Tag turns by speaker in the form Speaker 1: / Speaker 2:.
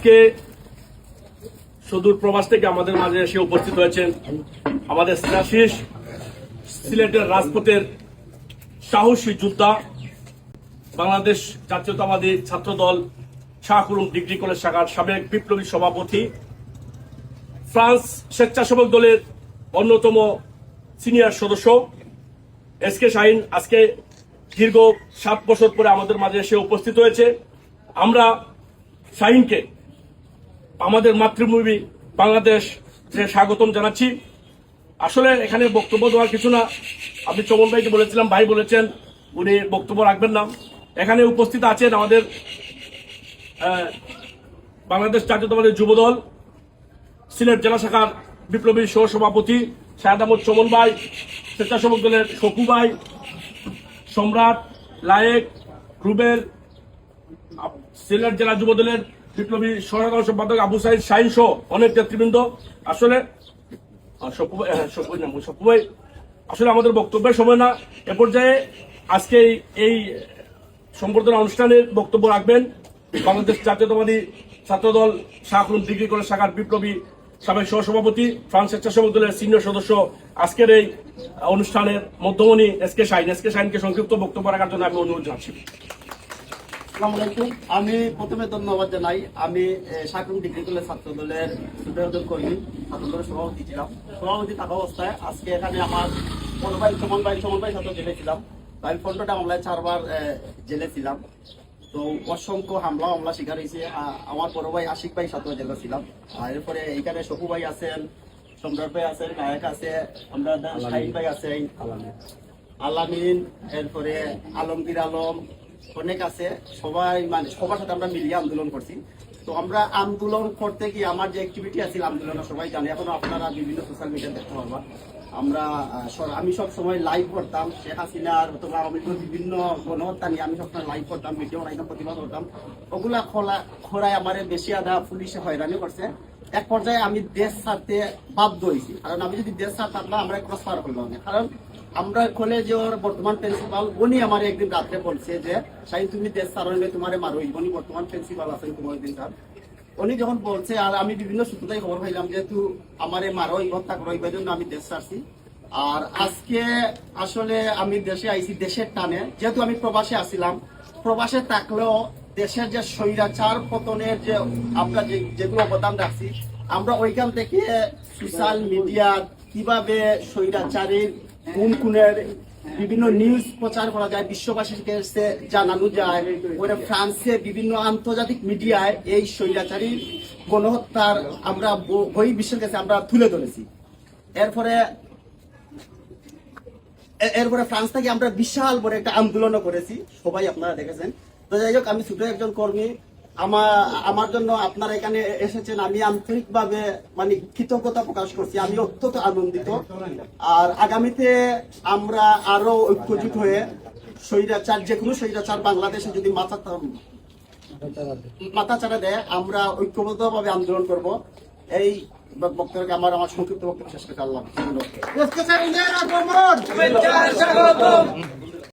Speaker 1: আজকে সুদূর প্রবাস থেকে আমাদের মাঝে এসে উপস্থিত হয়েছেন আমাদের সেনাশীষ সিলেটের রাজপথের সাহসী যোদ্ধা, বাংলাদেশ জাতীয়তাবাদী ছাত্রদল শাহকুলুম ডিগ্রি কলেজ শাখার সাবেক বিপ্লবী সভাপতি, ফ্রান্স স্বেচ্ছাসেবক দলের অন্যতম সিনিয়র সদস্য এসকে শাহিন আজকে দীর্ঘ 7 বছর পরে আমাদের মাঝে এসে উপস্থিত হয়েছে। আমরা শাহিনকে আমাদের মাতৃভূমি বাংলাদেশ স্বাগতম জানাচ্ছি। আসলে এখানে বক্তব্য দেওয়ার কিছু না, আপনি চমন ভাইকে বলেছিলাম, ভাই বলেছেন উনি বক্তব্য রাখবেন না। এখানে উপস্থিত আছেন আমাদের বাংলাদেশ জাতীয়তাবাদী যুবদল সিলেট জেলা শাখার বিপ্লবী সহ সভাপতি শাহেদ আহমদ চমন ভাই, স্বেচ্ছাসেবক দলের শকু ভাই, সম্রাট, লায়েক, রুবেল, সিলেট জেলা যুবদলের বিপ্লবী সাধারণ সম্পাদক আবু সাইদ শাহিন সহ অনেক নেতৃবৃন্দ। আসলে আসলে আমাদের বক্তব্যের সময় না, এ পর্যায়ে আজকে এই সম্বর্ধনা অনুষ্ঠানের বক্তব্য রাখবেন বাংলাদেশ জাতীয়তাবাদী ছাত্রদল শাহকুলুম ডিগ্রি কলেজ শাখার বিপ্লবী সাবেক সহসভাপতি, ফ্রান্স স্বেচ্ছাসেবক দলের সিনিয়র সদস্য, আজকের এই অনুষ্ঠানের মধ্যমণি এসকে শাহিনকে সংক্ষিপ্ত বক্তব্য রাখার জন্য আমি অনুরোধ জানাচ্ছি।
Speaker 2: আসসালামু আলাইকুম। আমি প্রথমে ধন্যবাদ জানাই। আমি শাহকুলুম ডিগ্রি কলেজ ছাত্রদলের সুবিধার্জন কর্মী, ছাত্রদলের সভাপতি ছিলাম। সভাপতি থাকা অবস্থায় আজকে এখানে আমার বড় ভাই চমন ভাই সাথে জেলে ছিলাম। আমি 15টা মামলায় 4 বার জেলে ছিলাম। তো অসংখ্য হামলা শিকার হয়েছে। আমার বড় ভাই আশিক ভাই সাথে জেলে ছিলাম। আর এরপরে এখানে শকু ভাই আছেন, সম্রাট ভাই আছেন, নায়ক আছে, আমরা শাহিন ভাই আছেন, আলামিন, এরপরে আলমগীর আলম, অনেক আছে। সবাই মানে সবার সাথে আমরা মিলিয়ে আন্দোলন করছি। তো আমরা আন্দোলন করতে গিয়ে আমার যে অ্যাক্টিভিটি আছে আন্দোলনে সবাই জানে, এখন আপনারা বিভিন্ন সোশ্যাল মিডিয়া দেখতে পারবা। আমি সব সময় লাইভ করতাম শেখ হাসিনার অথবা বিভিন্ন গণহত্যা নিয়ে আমি সবসময় লাইভ করতাম, ভিডিও বানাইতাম, প্রতিবাদ করতাম। ওগুলা খোলায় আমার বেশি আধা পুলিশে হয়রানি করছে। এক পর্যায়ে আমি দেশ ছাড়তে বাধ্য হয়েছি, কারণ আমি যদি দেশ ছাড়তাম না আমরা ক্রস পার করলাম না। কারণ আমরা কলেজের বর্তমান প্রিন্সিপাল উনি আমার একদিন রাত্রে বলছে যে শাহিন তুমি দেশ ছাড়লে তোমার মারো, উনি বর্তমান প্রিন্সিপাল আছেন তোমার দিন স্যার। উনি যখন বলছে আর আমি বিভিন্ন সূত্রতাই খবর পাইলাম যেহেতু আমারে মারো হত্যা করো, এই জন্য আমি দেশ ছাড়ছি। আর আজকে আসলে আমি দেশে আইছি দেশের টানে, যেহেতু আমি প্রবাসে আসছিলাম। প্রবাসে থাকলেও দেশের যে স্বৈরাচার পতনের যে আমরা যেগুলো অবদান রাখছি, আমরা ওইখান থেকে সোশ্যাল মিডিয়া কিভাবে স্বৈরাচারের খুনের বিভিন্ন নিউজ প্রচার করা যায়, বিশ্ববাসীকে জানানো যায়। ওরা ফ্রান্সে বিভিন্ন আন্তর্জাতিক মিডিয়ায় এই স্বৈরাচারী গণহত্যার আমরা বিশ্বের কাছে আমরা তুলে ধরেছি। এরপরে ফ্রান্স থেকে আমরা বিশাল বড় একটা আন্দোলনও করেছি, সবাই আপনারা দেখেছেন। তো যাই হোক, আমি ছোট একজন কর্মী, আমার জন্য আপনারা এখানে এসেছেন, আমি আন্তরিকভাবে মানে কৃতজ্ঞতা প্রকাশ করছি। আমি অত্যন্ত আনন্দিত। আর আগামীতে আমরা আরো ঐক্যজোট হয়ে স্বৈরাচার, যে কোনো স্বৈরাচার বাংলাদেশে যদি মাথা চাড়া দেয়, আমরা ঐক্যবদ্ধভাবে আন্দোলন করব। এই বক্তব্যকে আমার সংক্ষিপ্ত বক্তব্য শেষ করতে আল্লাহ।